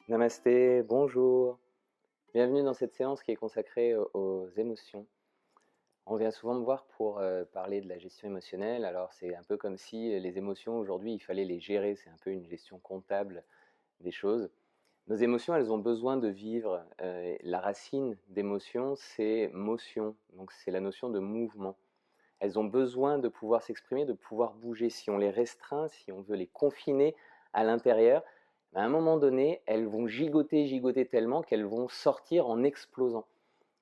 Namasté, bonjour. Bienvenue dans cette séance qui est consacrée aux émotions. On vient souvent me voir pour parler de la gestion émotionnelle. Alors c'est un peu comme si les émotions aujourd'hui, il fallait les gérer. C'est un peu une gestion comptable des choses. Nos émotions, elles ont besoin de vivre. La racine d'émotion, c'est motion. Donc c'est la notion de mouvement. Elles ont besoin de pouvoir s'exprimer, de pouvoir bouger. Si on les restreint, si on veut les confiner à l'intérieur, à un moment donné, elles vont gigoter tellement qu'elles vont sortir en explosant.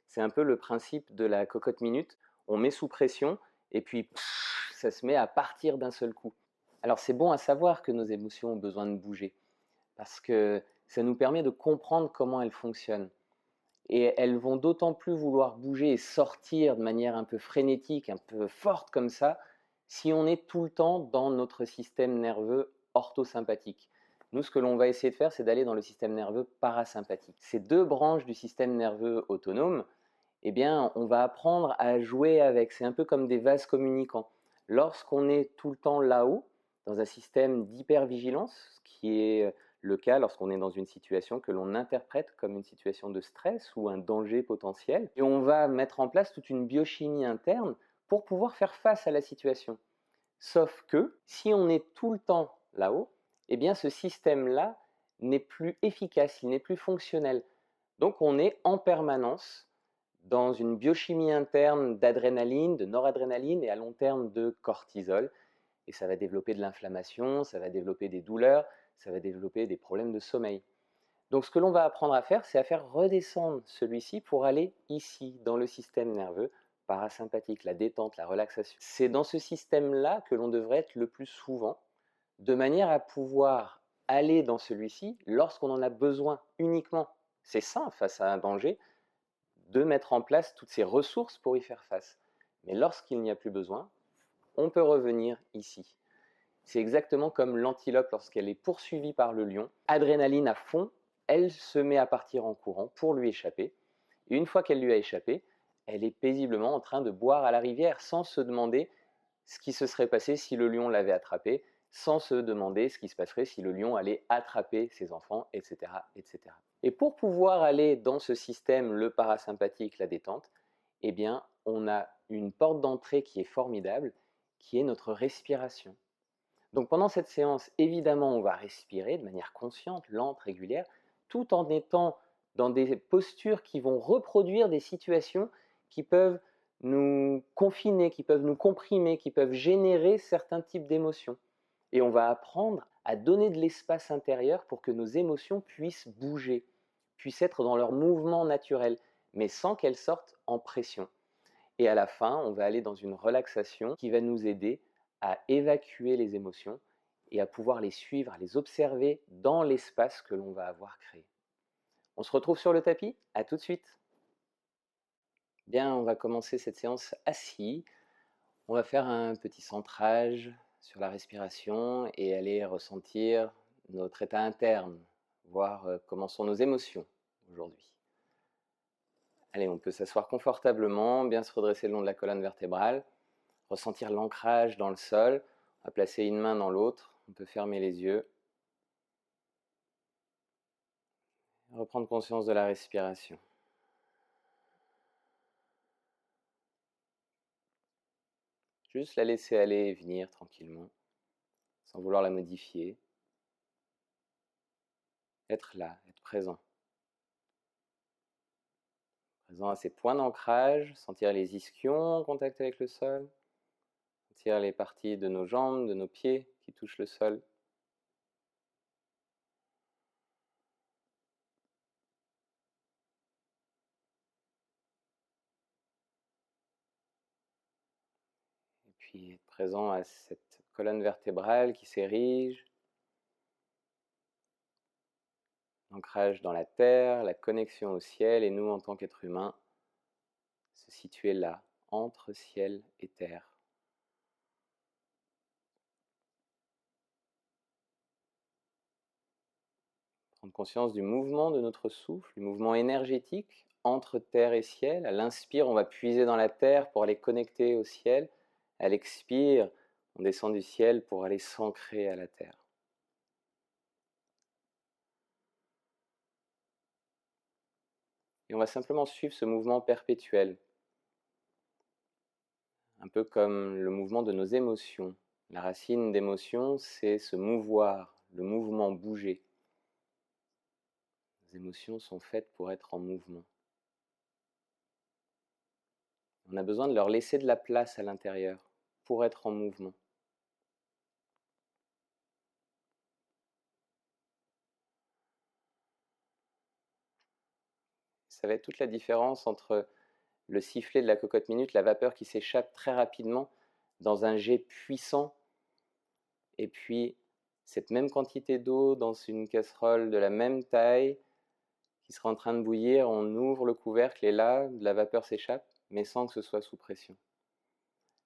C'est un peu le principe de la cocotte minute. On met sous pression et puis ça se met à partir d'un seul coup. Alors c'est bon à savoir que nos émotions ont besoin de bouger parce que ça nous permet de comprendre comment elles fonctionnent. Et elles vont d'autant plus vouloir bouger et sortir de manière un peu frénétique, un peu forte comme ça, si on est tout le temps dans notre système nerveux orthosympathique. Nous, ce que l'on va essayer de faire, c'est d'aller dans le système nerveux parasympathique. Ces deux branches du système nerveux autonome, eh bien, on va apprendre à jouer avec. C'est un peu comme des vases communicants. Lorsqu'on est tout le temps là-haut, dans un système d'hypervigilance, ce qui est le cas lorsqu'on est dans une situation que l'on interprète comme une situation de stress ou un danger potentiel, et on va mettre en place toute une biochimie interne pour pouvoir faire face à la situation. Sauf que si on est tout le temps là-haut, eh bien ce système-là n'est plus efficace, il n'est plus fonctionnel. Donc on est en permanence dans une biochimie interne d'adrénaline, de noradrénaline et à long terme de cortisol. Et ça va développer de l'inflammation, ça va développer des douleurs, ça va développer des problèmes de sommeil. Donc ce que l'on va apprendre à faire, c'est à faire redescendre celui-ci pour aller ici, dans le système nerveux parasympathique, la détente, la relaxation. C'est dans ce système-là que l'on devrait être le plus souvent, de manière à pouvoir aller dans celui-ci lorsqu'on en a besoin uniquement. C'est sain face à un danger de mettre en place toutes ces ressources pour y faire face. Mais lorsqu'il n'y a plus besoin, on peut revenir ici. C'est exactement comme l'antilope lorsqu'elle est poursuivie par le lion, adrénaline à fond, elle se met à partir en courant pour lui échapper. Et une fois qu'elle lui a échappé, elle est paisiblement en train de boire à la rivière sans se demander ce qui se serait passé si le lion l'avait attrapé, sans se demander ce qui se passerait si le lion allait attraper ses enfants, etc., etc. Et pour pouvoir aller dans ce système, le parasympathique, la détente, eh bien, on a une porte d'entrée qui est formidable, qui est notre respiration. Donc pendant cette séance, évidemment, on va respirer de manière consciente, lente, régulière, tout en étant dans des postures qui vont reproduire des situations qui peuvent nous confiner, qui peuvent nous comprimer, qui peuvent générer certains types d'émotions. Et on va apprendre à donner de l'espace intérieur pour que nos émotions puissent bouger, puissent être dans leur mouvement naturel, mais sans qu'elles sortent en pression. Et à la fin, on va aller dans une relaxation qui va nous aider à évacuer les émotions et à pouvoir les suivre, à les observer dans l'espace que l'on va avoir créé. On se retrouve sur le tapis? À tout de suite. Bien, on va commencer cette séance assis. On va faire un petit centrage sur la respiration et aller ressentir notre état interne, voir comment sont nos émotions aujourd'hui. Allez, on peut s'asseoir confortablement, bien se redresser le long de la colonne vertébrale, ressentir l'ancrage dans le sol. On va placer une main dans l'autre, on peut fermer les yeux. Reprendre conscience de la respiration. Juste la laisser aller et venir tranquillement, sans vouloir la modifier. Être là, être présent. Présent à ces points d'ancrage, sentir les ischions en contact avec le sol, sentir les parties de nos jambes, de nos pieds qui touchent le sol. Et puis être présent à cette colonne vertébrale qui s'érige. L'ancrage dans la terre, la connexion au ciel, et nous en tant qu'êtres humains, se situer là, entre ciel et terre. Prendre conscience du mouvement de notre souffle, du mouvement énergétique entre terre et ciel. À l'inspire, on va puiser dans la terre pour aller connecter au ciel. À l'expire, on descend du ciel pour aller s'ancrer à la terre. Et on va simplement suivre ce mouvement perpétuel, un peu comme le mouvement de nos émotions. La racine d'émotion, c'est se mouvoir, le mouvement, bouger. Les émotions sont faites pour être en mouvement. On a besoin de leur laisser de la place à l'intérieur pour être en mouvement. Ça va être toute la différence entre le sifflet de la cocotte minute, la vapeur qui s'échappe très rapidement dans un jet puissant, et puis cette même quantité d'eau dans une casserole de la même taille qui sera en train de bouillir, on ouvre le couvercle et là, la vapeur s'échappe, mais sans que ce soit sous pression.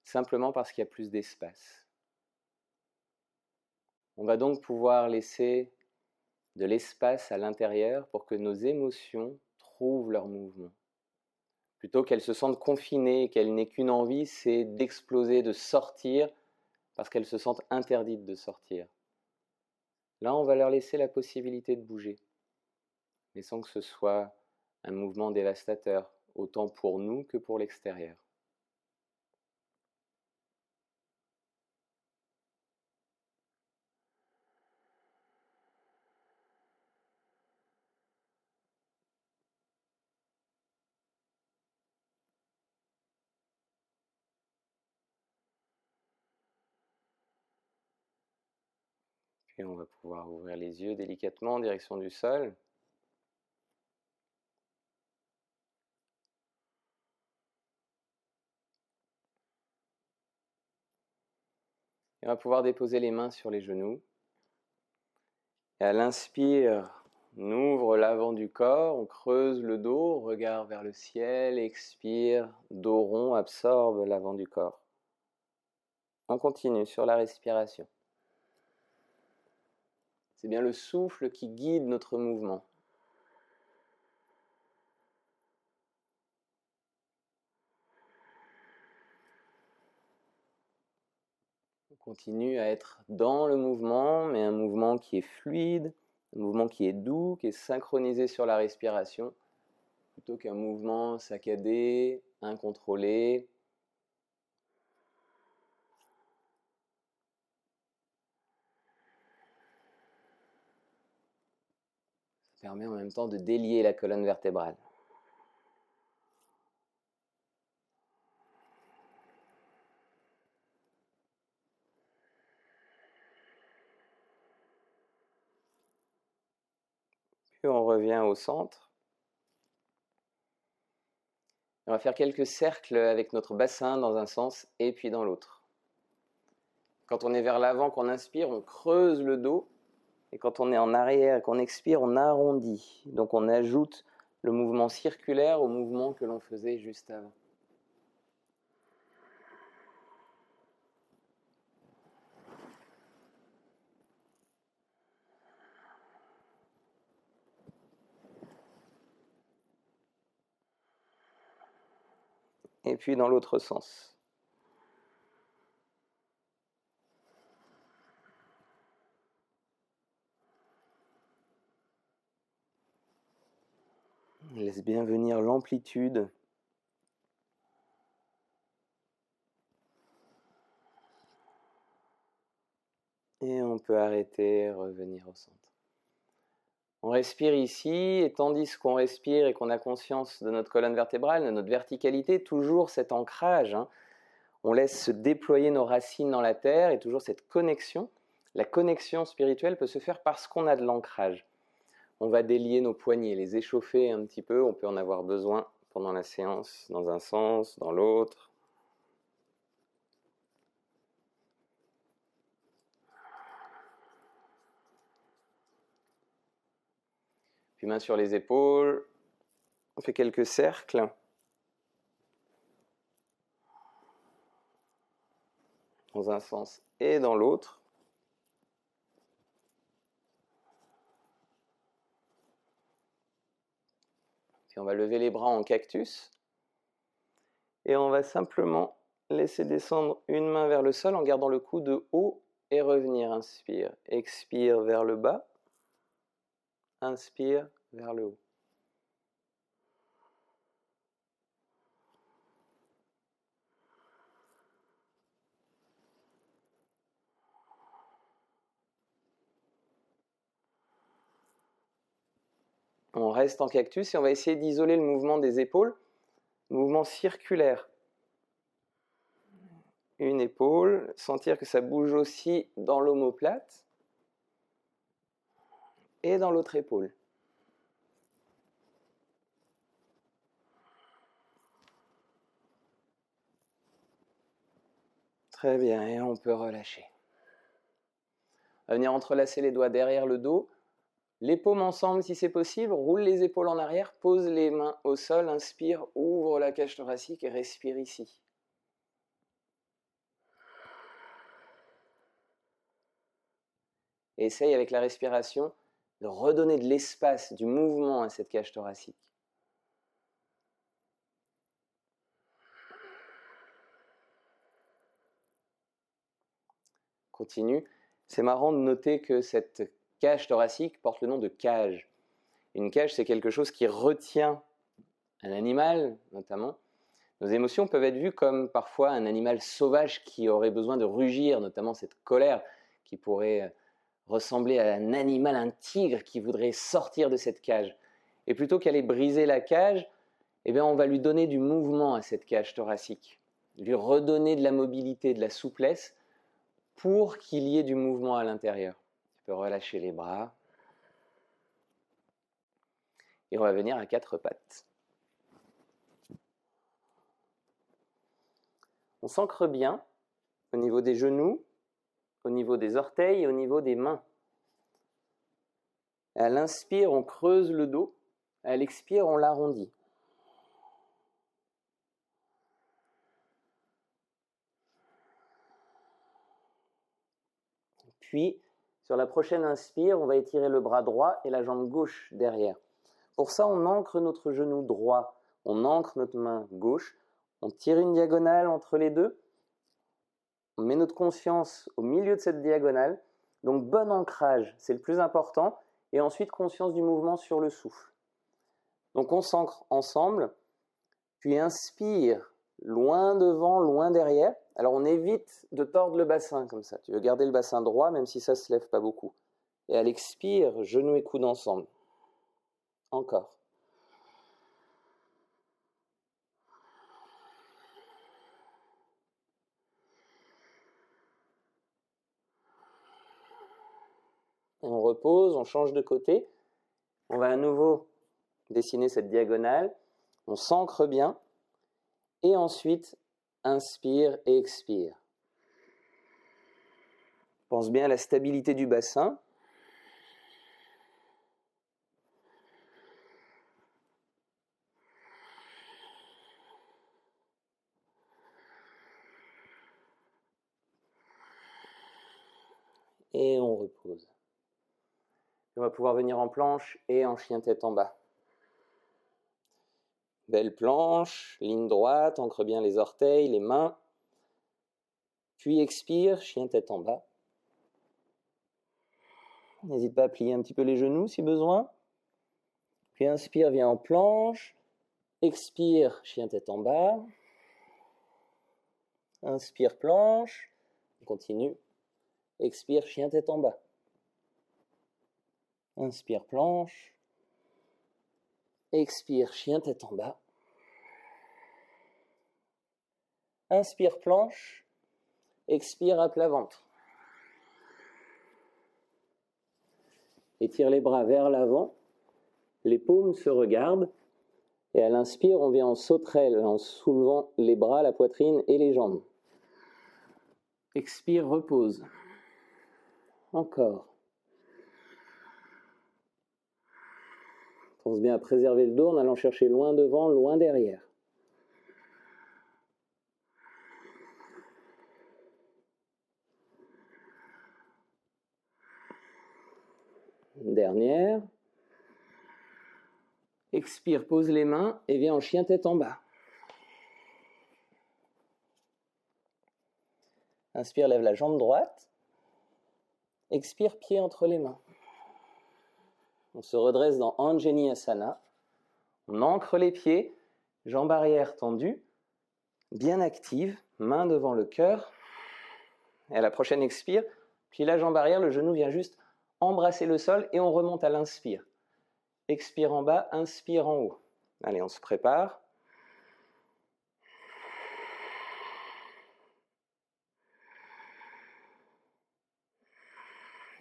Simplement parce qu'il y a plus d'espace. On va donc pouvoir laisser de l'espace à l'intérieur pour que nos émotions trouvent leur mouvement. Plutôt qu'elles se sentent confinées et qu'elles n'aient qu'une envie, c'est d'exploser, de sortir, parce qu'elles se sentent interdites de sortir. Là, on va leur laisser la possibilité de bouger, mais sans que ce soit un mouvement dévastateur, autant pour nous que pour l'extérieur. Puis on va pouvoir ouvrir les yeux délicatement en direction du sol. Et on va pouvoir déposer les mains sur les genoux. Et à l'inspire, on ouvre l'avant du corps, on creuse le dos, regard vers le ciel, expire, dos rond, absorbe l'avant du corps. On continue sur la respiration. C'est bien le souffle qui guide notre mouvement. On continue à être dans le mouvement, mais un mouvement qui est fluide, un mouvement qui est doux, qui est synchronisé sur la respiration, plutôt qu'un mouvement saccadé, incontrôlé. Ça permet en même temps de délier la colonne vertébrale. Puis on revient au centre. On va faire quelques cercles avec notre bassin dans un sens et puis dans l'autre. Quand on est vers l'avant, qu'on inspire, on creuse le dos. Et quand on est en arrière et qu'on expire, on arrondit. Donc on ajoute le mouvement circulaire au mouvement que l'on faisait juste avant. Et puis dans l'autre sens. Laisse bien venir l'amplitude. Et on peut arrêter, revenir au centre. On respire ici, et tandis qu'on respire et qu'on a conscience de notre colonne vertébrale, de notre verticalité, toujours cet ancrage, on laisse se déployer nos racines dans la terre et toujours cette connexion. La connexion spirituelle peut se faire parce qu'on a de l'ancrage. On va délier nos poignets, les échauffer un petit peu, on peut en avoir besoin pendant la séance, dans un sens, dans l'autre. Puis main sur les épaules, on fait quelques cercles. Dans un sens et dans l'autre. Puis on va lever les bras en cactus. Et on va simplement laisser descendre une main vers le sol en gardant le coude haut et revenir. Inspire, expire vers le bas. Inspire vers le haut. On reste en cactus et on va essayer d'isoler le mouvement des épaules, mouvement circulaire. Une épaule, sentir que ça bouge aussi dans l'omoplate et dans l'autre épaule. Très bien, et on peut relâcher. On va venir entrelacer les doigts derrière le dos, les paumes ensemble si c'est possible, roule les épaules en arrière, pose les mains au sol, inspire, ouvre la cage thoracique et respire ici. Essaye avec la respiration de redonner de l'espace, du mouvement à cette cage thoracique. Continue. C'est marrant de noter que cette cage thoracique porte le nom de cage. Une cage, c'est quelque chose qui retient un animal, notamment. Nos émotions peuvent être vues comme parfois un animal sauvage qui aurait besoin de rugir, notamment cette colère qui pourrait ressembler à un animal, un tigre qui voudrait sortir de cette cage. Et plutôt qu'aller briser la cage, eh bien on va lui donner du mouvement à cette cage thoracique, lui redonner de la mobilité, de la souplesse, pour qu'il y ait du mouvement à l'intérieur. Tu peux relâcher les bras. Et on va venir à 4 pattes. On s'ancre bien au niveau des genoux, au niveau des orteils et au niveau des mains. À l'inspire, on creuse le dos. À l'expire, on l'arrondit. Puis, sur la prochaine inspire, on va étirer le bras droit et la jambe gauche derrière. Pour ça, on ancre notre genou droit, on ancre notre main gauche, on tire une diagonale entre les deux, on met notre conscience au milieu de cette diagonale, donc bon ancrage, c'est le plus important, et ensuite conscience du mouvement sur le souffle. Donc on s'ancre ensemble, puis inspire, loin devant, loin derrière. Alors on évite de tordre le bassin comme ça. Tu veux garder le bassin droit même si ça ne se lève pas beaucoup. Et à l'expire, genoux et coudes ensemble. Encore. Et on repose, on change de côté. On va à nouveau dessiner cette diagonale. On s'ancre bien. Et ensuite, inspire et expire. Pense bien à la stabilité du bassin. Et on repose. On va pouvoir venir en planche et en chien tête en bas. Belle planche, ligne droite, ancre bien les orteils, les mains. Puis expire, chien tête en bas. N'hésite pas à plier un petit peu les genoux si besoin. Puis inspire, viens en planche. Expire, chien tête en bas. Inspire, planche. On continue. Expire, chien tête en bas. Inspire, planche. Expire, chien tête en bas. Inspire, planche. Expire à plat ventre. Étire les bras vers l'avant. Les paumes se regardent. Et à l'inspire, on vient en sauterelle, en soulevant les bras, la poitrine et les jambes. Expire, repose. Encore. Pense bien à préserver le dos en allant chercher loin devant, loin derrière. Une dernière. Expire, pose les mains et viens en chien tête en bas. Inspire, lève la jambe droite. Expire, pied entre les mains. On se redresse dans Anjaneyasana. On ancre les pieds, jambes arrière tendues, bien actives, main devant le cœur. Et à la prochaine expire, plie la jambe arrière, le genou vient juste embrasser le sol et on remonte à l'inspire. expire en bas, inspire en haut. Allez, on se prépare.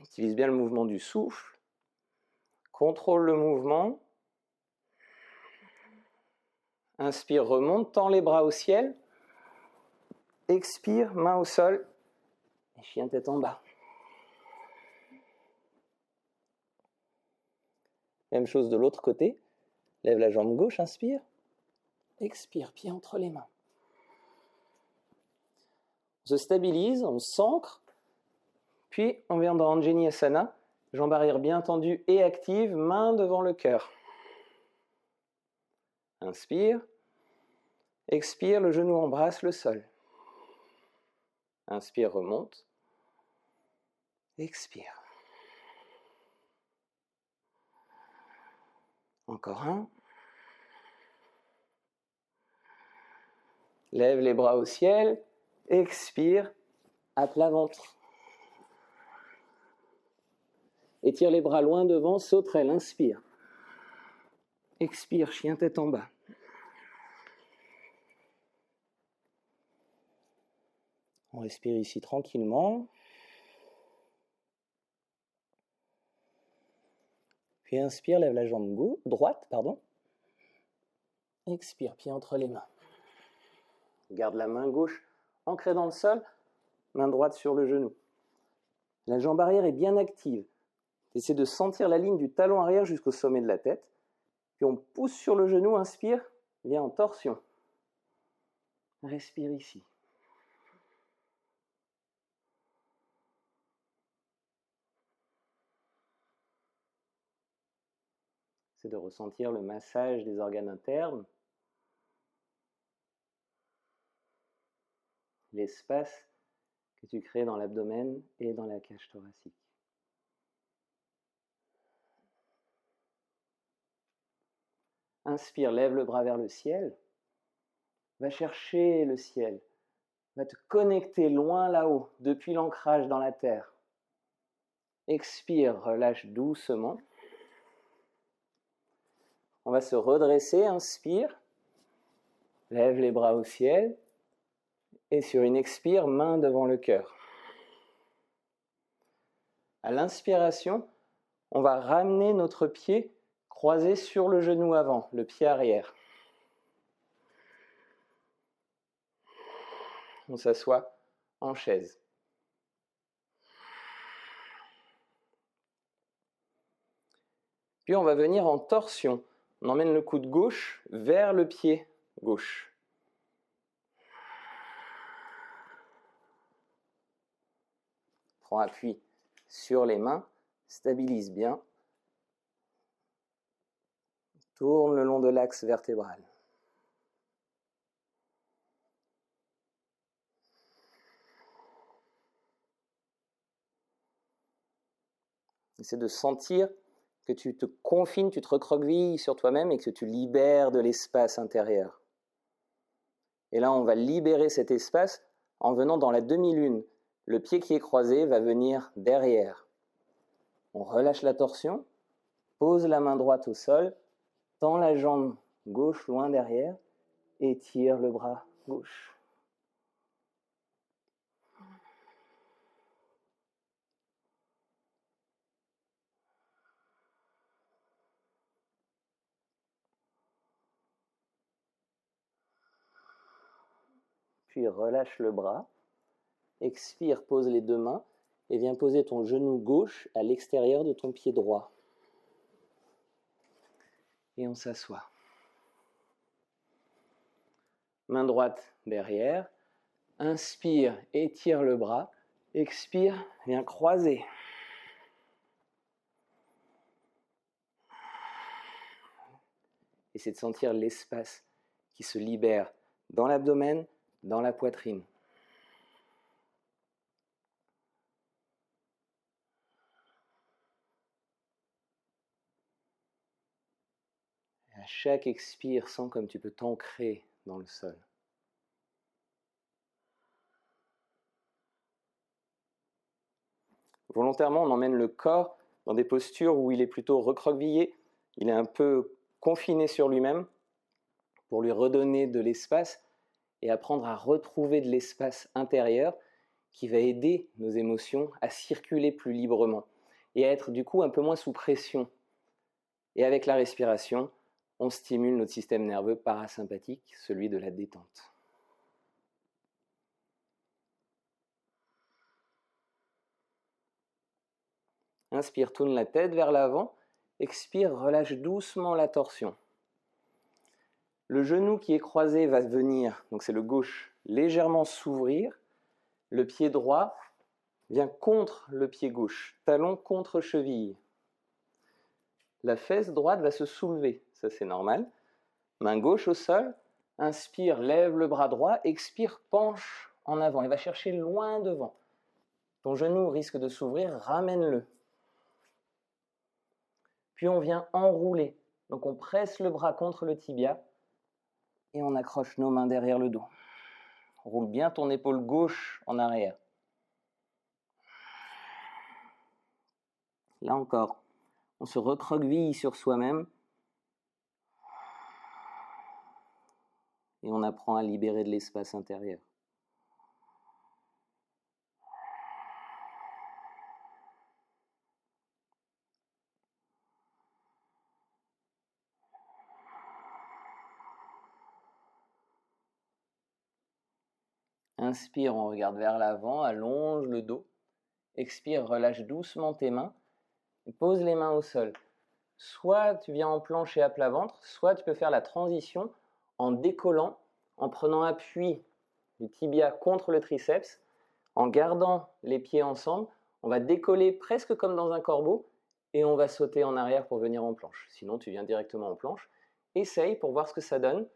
Utilise bien le mouvement du souffle. Contrôle le mouvement. Inspire, remonte, tends les bras au ciel. Expire, main au sol. Et chien tête en bas. Même chose de l'autre côté. Lève la jambe gauche, inspire. Expire, pied entre les mains. On se stabilise, on s'ancre. Puis on vient dans Anjani Asana. Jambe arrière bien tendue et active, main devant le cœur. Inspire. Expire, le genou embrasse le sol. Inspire, remonte. Expire. Encore un. Lève les bras au ciel. Expire, à plat ventre. Étire les bras loin devant, sauterelle, inspire. Expire, chien tête en bas. On respire ici tranquillement. Puis inspire, lève la jambe droite. Expire, pied entre les mains. Garde la main gauche ancrée dans le sol, main droite sur le genou. La jambe arrière est bien active. Essaie de sentir la ligne du talon arrière jusqu'au sommet de la tête. Puis on pousse sur le genou, inspire, viens en torsion. Respire ici. C'est de ressentir le massage des organes internes, l'espace que tu crées dans l'abdomen et dans la cage thoracique. Inspire, lève le bras vers le ciel. Va chercher le ciel. Va te connecter loin là-haut, depuis l'ancrage dans la terre. Expire, relâche doucement. On va se redresser, inspire. Lève les bras au ciel. Et sur une expire, main devant le cœur. À l'inspiration, on va ramener notre pied croisé sur le genou avant, le pied arrière. On s'assoit en chaise. Puis on va venir en torsion. On emmène le coude gauche vers le pied gauche. Prends appui sur les mains, stabilise bien. Tourne le long de l'axe vertébral. Essaie de sentir que tu te confines, tu te recroquevilles sur toi-même et que tu libères de l'espace intérieur. Et là, on va libérer cet espace en venant dans la demi-lune. Le pied qui est croisé va venir derrière. On relâche la torsion, pose la main droite au sol, tend la jambe gauche loin derrière et tire le bras gauche. Puis relâche le bras. Expire, pose les deux mains et viens poser ton genou gauche à l'extérieur de ton pied droit. Et on s'assoit. Main droite derrière. Inspire, étire le bras. Expire, viens croiser. Essaie de sentir l'espace qui se libère dans l'abdomen, dans la poitrine. Et à chaque expire, sens comme tu peux t'ancrer dans le sol. Volontairement, on emmène le corps dans des postures où il est plutôt recroquevillé, il est un peu confiné sur lui-même pour lui redonner de l'espace et apprendre à retrouver de l'espace intérieur qui va aider nos émotions à circuler plus librement et à être du coup un peu moins sous pression. Et avec la respiration, on stimule notre système nerveux parasympathique, celui de la détente. Inspire, tourne la tête vers l'avant. Expire, relâche doucement la torsion. Le genou qui est croisé va venir, donc c'est le gauche, légèrement s'ouvrir. Le pied droit vient contre le pied gauche, talon contre cheville. La fesse droite va se soulever, ça c'est normal. Main gauche au sol, inspire, lève le bras droit, expire, penche en avant et va chercher loin devant. Ton genou risque de s'ouvrir, ramène-le. Puis on vient enrouler, donc on presse le bras contre le tibia et on accroche nos mains derrière le dos. Roule bien ton épaule gauche en arrière. Là encore, on se recroqueville sur soi-même et on apprend à libérer de l'espace intérieur. Inspire, on regarde vers l'avant, allonge le dos. Expire, relâche doucement tes mains et pose les mains au sol. Soit tu viens en planche et à plat ventre, soit tu peux faire la transition en décollant, en prenant appui du tibia contre le triceps, en gardant les pieds ensemble. On va décoller presque comme dans un corbeau et on va sauter en arrière pour venir en planche. Sinon, tu viens directement en planche. Essaye pour voir ce que ça donne,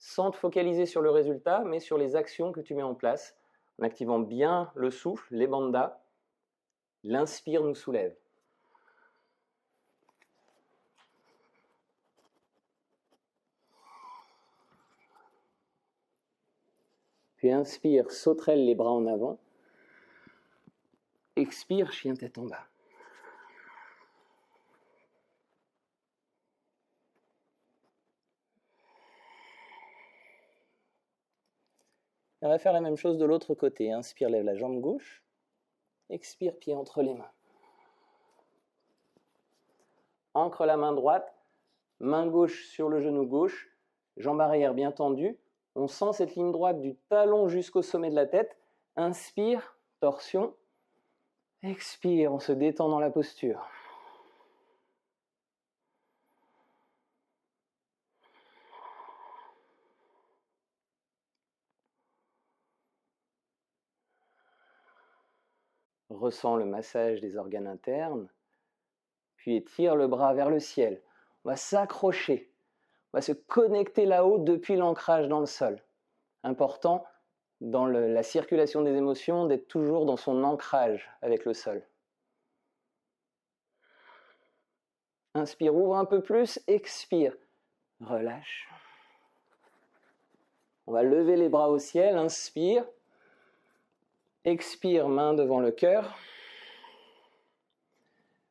sans te focaliser sur le résultat, mais sur les actions que tu mets en place, en activant bien le souffle, les bandhas. L'inspire nous soulève. Puis inspire, sauterelle les bras en avant. Expire, chien tête en bas. On va faire la même chose de l'autre côté. Inspire, lève la jambe gauche. Expire, pied entre les mains. Ancre la main droite, main gauche sur le genou gauche, jambe arrière bien tendue. On sent cette ligne droite du talon jusqu'au sommet de la tête. Inspire, torsion. Expire, on se détend dans la posture. Ressens le massage des organes internes, puis étire le bras vers le ciel. On va s'accrocher, on va se connecter là-haut depuis l'ancrage dans le sol. Important dans la circulation des émotions d'être toujours dans son ancrage avec le sol. Inspire, ouvre un peu plus, expire, relâche. On va lever les bras au ciel, inspire, expire, main devant le cœur.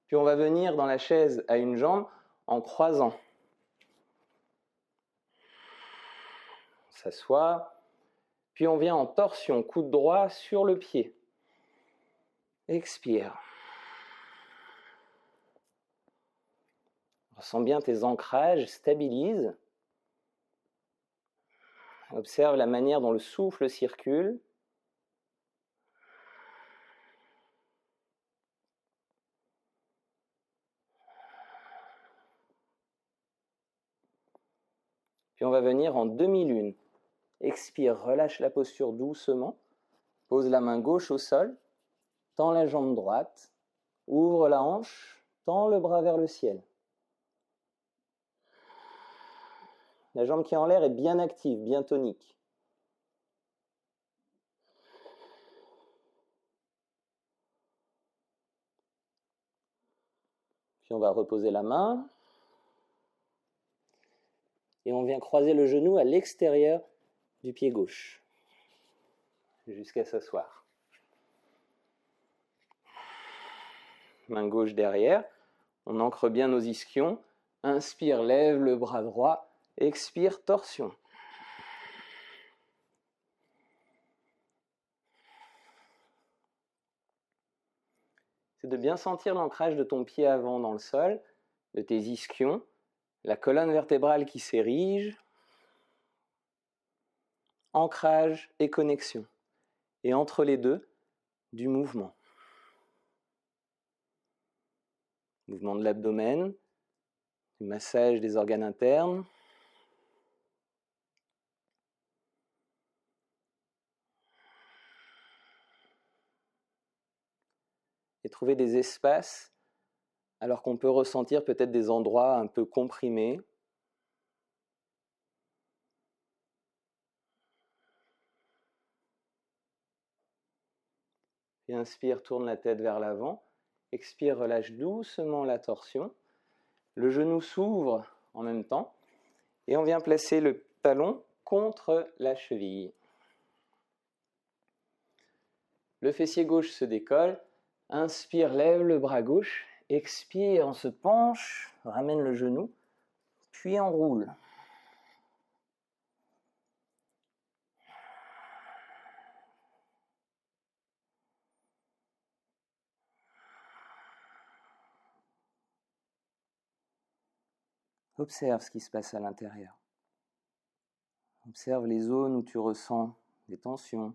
Puis on va venir dans la chaise à une jambe en croisant. On s'assoit, puis on vient en torsion, coude droit sur le pied. Expire. Ressens bien tes ancrages, stabilise. Observe la manière dont le souffle circule. Puis on va venir en demi-lune. Expire, relâche la posture doucement. Pose la main gauche au sol. Tends la jambe droite. Ouvre la hanche. Tends le bras vers le ciel. La jambe qui est en l'air est bien active, bien tonique. Puis on va reposer la main. Et on vient croiser le genou à l'extérieur du pied gauche, jusqu'à s'asseoir. Main gauche derrière, on ancre bien nos ischions, Inspire, lève le bras droit. Expire, torsion. C'est de bien sentir l'ancrage de ton pied avant dans le sol, de tes ischions, la colonne vertébrale qui s'érige, ancrage et connexion. Et entre les deux, du mouvement. Mouvement de l'abdomen, du massage des organes internes. Et trouver des espaces, alors qu'on peut ressentir peut-être des endroits un peu comprimés. Et inspire, tourne la tête vers l'avant. Expire, relâche doucement la torsion. Le genou s'ouvre en même temps. Et on vient placer le talon contre la cheville. Le fessier gauche se décolle. Inspire, lève le bras gauche. Expire, on se penche, ramène le genou, puis enroule. Observe ce qui se passe à l'intérieur. Observe les zones où tu ressens des tensions,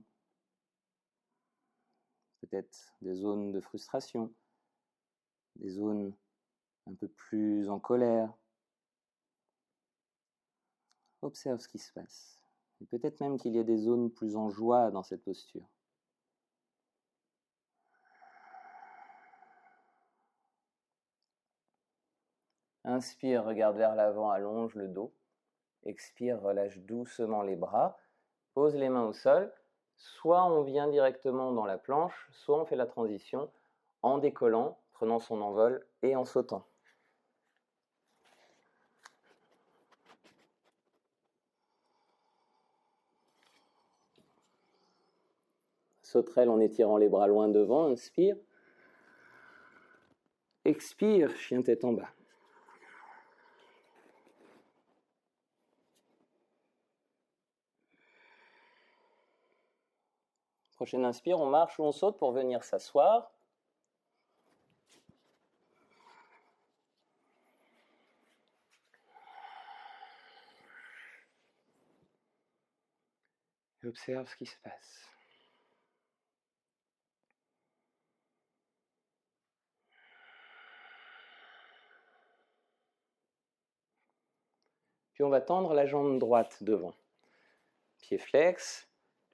peut-être des zones de frustration, des zones un peu plus en colère. Observe ce qui se passe. Et peut-être même qu'il y a des zones plus en joie dans cette posture. Inspire, regarde vers l'avant, allonge le dos. Expire, relâche doucement les bras. Pose les mains au sol. Soit on vient directement dans la planche, soit on fait la transition en décollant, prenant son envol et en sautant. Sauterelle en étirant les bras loin devant, inspire. Expire, chien tête en bas. Prochaine inspire, on marche ou on saute pour venir s'asseoir. Et observe ce qui se passe. Puis on va tendre la jambe droite devant. Pied flex,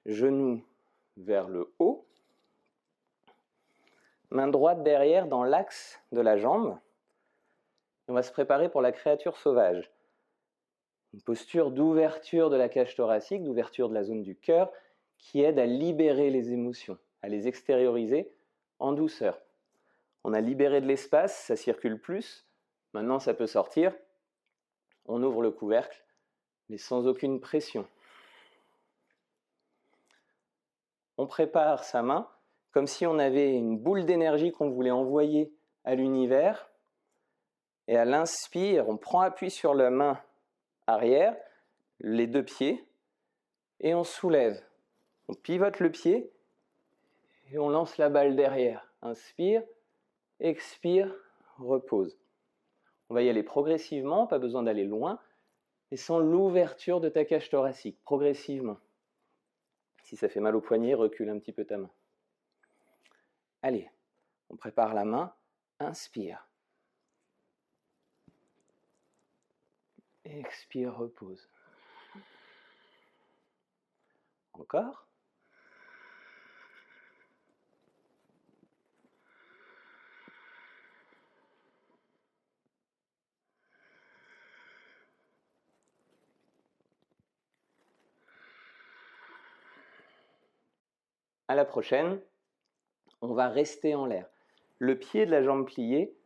genou vers le haut. Main droite derrière dans l'axe de la jambe. On va se préparer pour la créature sauvage. Une posture d'ouverture de la cage thoracique, d'ouverture de la zone du cœur, qui aide à libérer les émotions, à les extérioriser en douceur. On a libéré de l'espace, ça circule plus. Maintenant, ça peut sortir. On ouvre le couvercle, mais sans aucune pression. On prépare sa main comme si on avait une boule d'énergie qu'on voulait envoyer à l'univers. Et à l'inspire, on prend appui sur la main arrière, les deux pieds, et on soulève. On pivote le pied et on lance la balle derrière. Inspire, expire, repose. On va y aller progressivement, pas besoin d'aller loin, et sans l'ouverture de ta cage thoracique, progressivement. Si ça fait mal au poignet, recule un petit peu ta main. Allez, on prépare la main, inspire. Expire, repose. Encore. À la prochaine, on va rester en l'air. Le pied de la jambe pliée,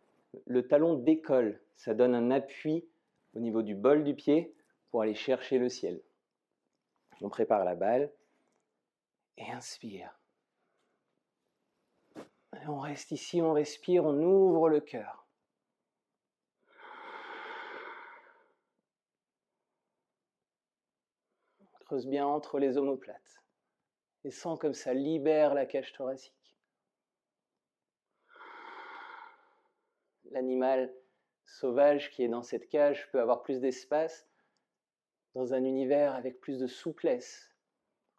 le talon décolle. Ça donne un appui au niveau du bol du pied pour aller chercher le ciel. On prépare la balle et inspire. Et on reste ici, on respire, on ouvre le cœur. Creuse bien entre les omoplates. Et sens comme ça libère la cage thoracique. L'animal sauvage qui est dans cette cage peut avoir plus d'espace dans un univers avec plus de souplesse,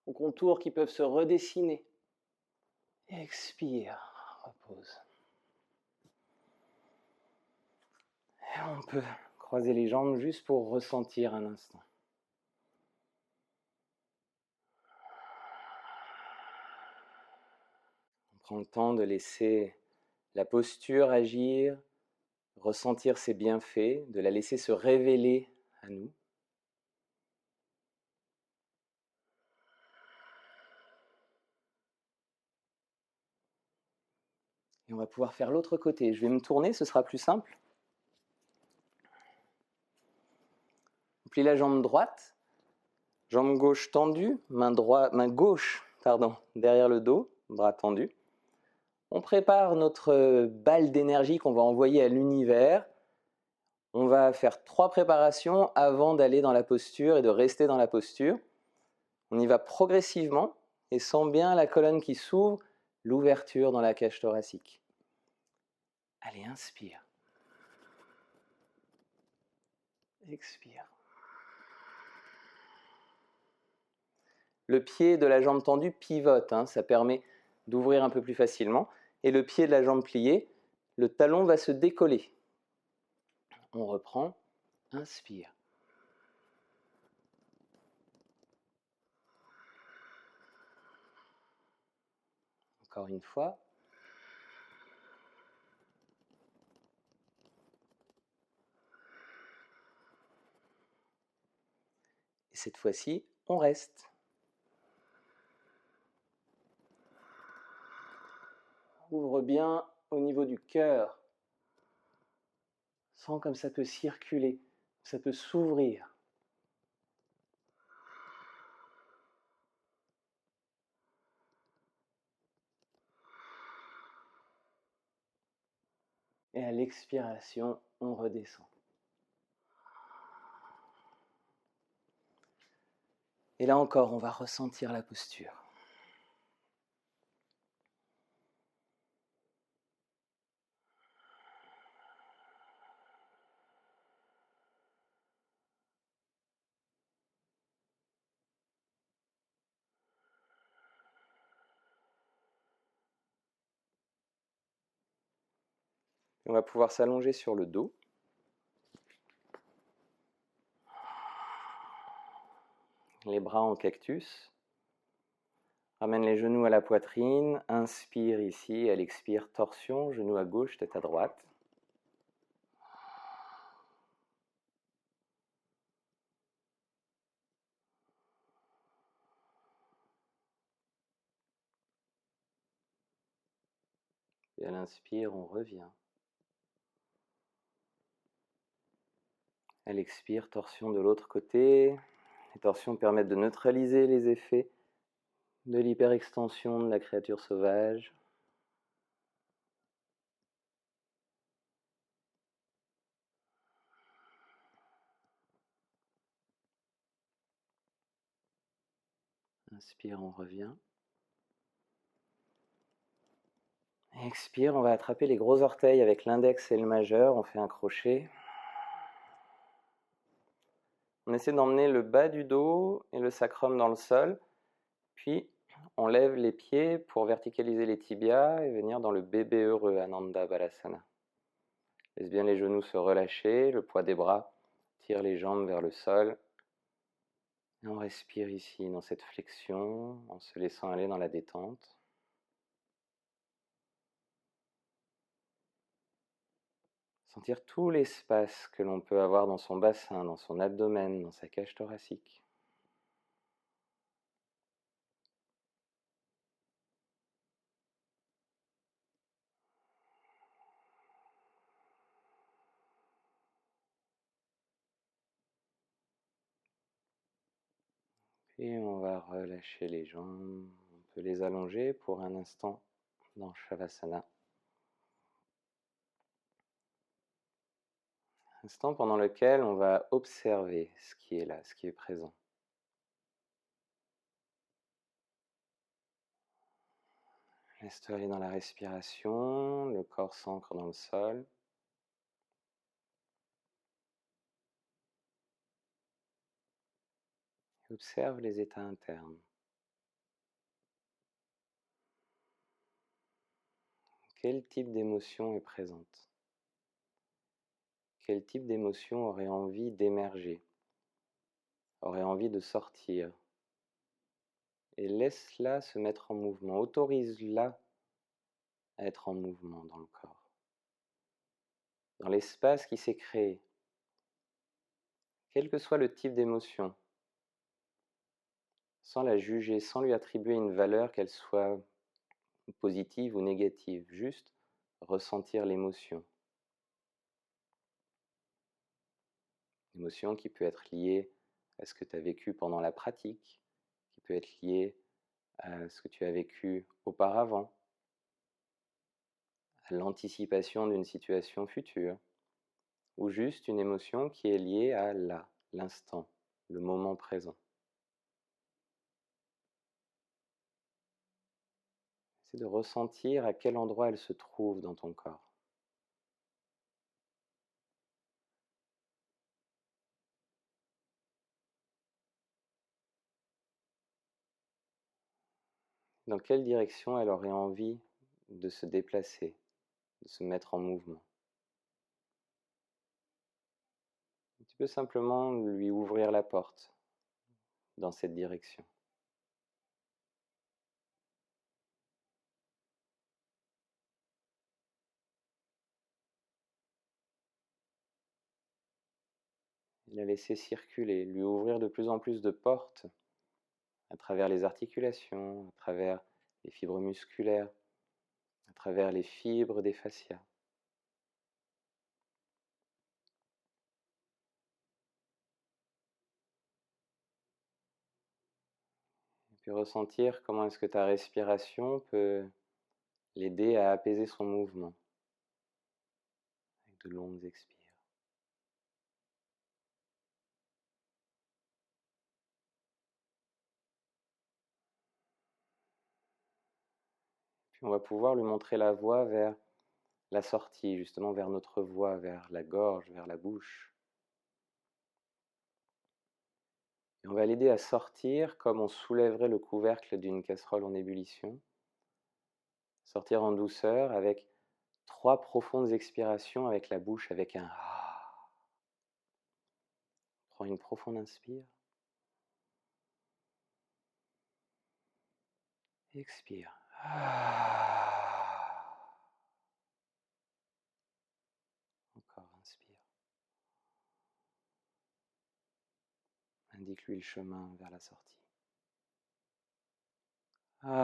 aux contours qui peuvent se redessiner. Expire, repose. Et on peut croiser les jambes juste pour ressentir un instant. On prend le temps de laisser la posture agir, ressentir ses bienfaits, de la laisser se révéler à nous. Et on va pouvoir faire l'autre côté. Je vais me tourner, ce sera plus simple. On plie la jambe droite, jambe gauche tendue, main gauche derrière le dos, bras tendus. On prépare notre balle d'énergie qu'on va envoyer à l'univers. On va faire 3 préparations avant d'aller dans la posture et de rester dans la posture. On y va progressivement et sent bien la colonne qui s'ouvre, l'ouverture dans la cage thoracique. Allez, inspire. Expire. Le pied de la jambe tendue pivote, ça permet d'ouvrir un peu plus facilement. Et le pied de la jambe pliée, le talon va se décoller. On reprend, inspire. Encore une fois. Et cette fois-ci, on reste. Ouvre bien au niveau du cœur. Sens comme ça peut circuler, ça peut s'ouvrir. Et à l'expiration, on redescend. Et là encore, on va ressentir la posture. On va pouvoir s'allonger sur le dos. Les bras en cactus. Ramène les genoux à la poitrine. Inspire ici, elle expire, torsion, genou à gauche, tête à droite. Et à l'inspire, on revient. Elle expire, torsion de l'autre côté. Les torsions permettent de neutraliser les effets de l'hyperextension de la créature sauvage. Inspire, on revient. Expire, on va attraper les gros orteils avec l'index et le majeur. On fait un crochet. On essaie d'emmener le bas du dos et le sacrum dans le sol. Puis, on lève les pieds pour verticaliser les tibias et venir dans le bébé heureux, Ananda Balasana. Laisse bien les genoux se relâcher, le poids des bras tire les jambes vers le sol. Et on respire ici, dans cette flexion, en se laissant aller dans la détente. Sentir tout l'espace que l'on peut avoir dans son bassin, dans son abdomen, dans sa cage thoracique. Et on va relâcher les jambes. On peut les allonger pour un instant dans Shavasana. Instant pendant lequel on va observer ce qui est là, ce qui est présent. Laisse-toi aller dans la respiration, le corps s'ancre dans le sol. Observe les états internes. Quel type d'émotion est présente? Quel type d'émotion aurait envie d'émerger, aurait envie de sortir? Et laisse-la se mettre en mouvement, autorise-la à être en mouvement dans le corps, dans l'espace qui s'est créé, quel que soit le type d'émotion, sans la juger, sans lui attribuer une valeur, qu'elle soit positive ou négative, juste ressentir l'émotion. Émotion qui peut être liée à ce que tu as vécu pendant la pratique, qui peut être liée à ce que tu as vécu auparavant, à l'anticipation d'une situation future, ou juste une émotion qui est liée à là, l'instant, le moment présent. C'est de ressentir à quel endroit elle se trouve dans ton corps. Dans quelle direction elle aurait envie de se déplacer, de se mettre en mouvement. Tu peux simplement lui ouvrir la porte dans cette direction. Et la laisser circuler, lui ouvrir de plus en plus de portes à travers les articulations, à travers les fibres musculaires, à travers les fibres des fascias. Et puis ressentir comment est-ce que ta respiration peut l'aider à apaiser son mouvement avec de longues expires. Puis on va pouvoir lui montrer la voie vers la sortie, justement vers notre voie, vers la gorge, vers la bouche. Et on va l'aider à sortir comme on soulèverait le couvercle d'une casserole en ébullition. Sortir en douceur avec 3 profondes expirations avec la bouche, avec un ah. Prends une profonde inspire. Expire. Encore, inspire. Indique-lui le chemin vers la sortie. Encore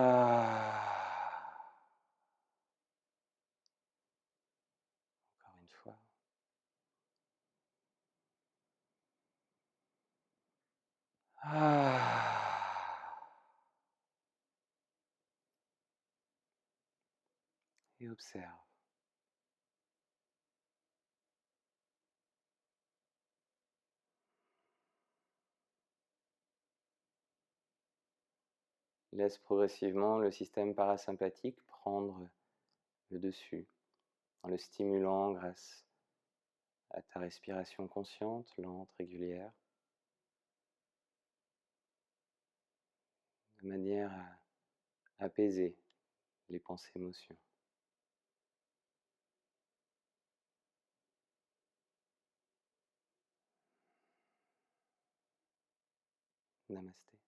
une fois. Et observe. Laisse progressivement le système parasympathique prendre le dessus, en le stimulant grâce à ta respiration consciente, lente, régulière, de manière à apaiser les pensées-émotions. Namasté.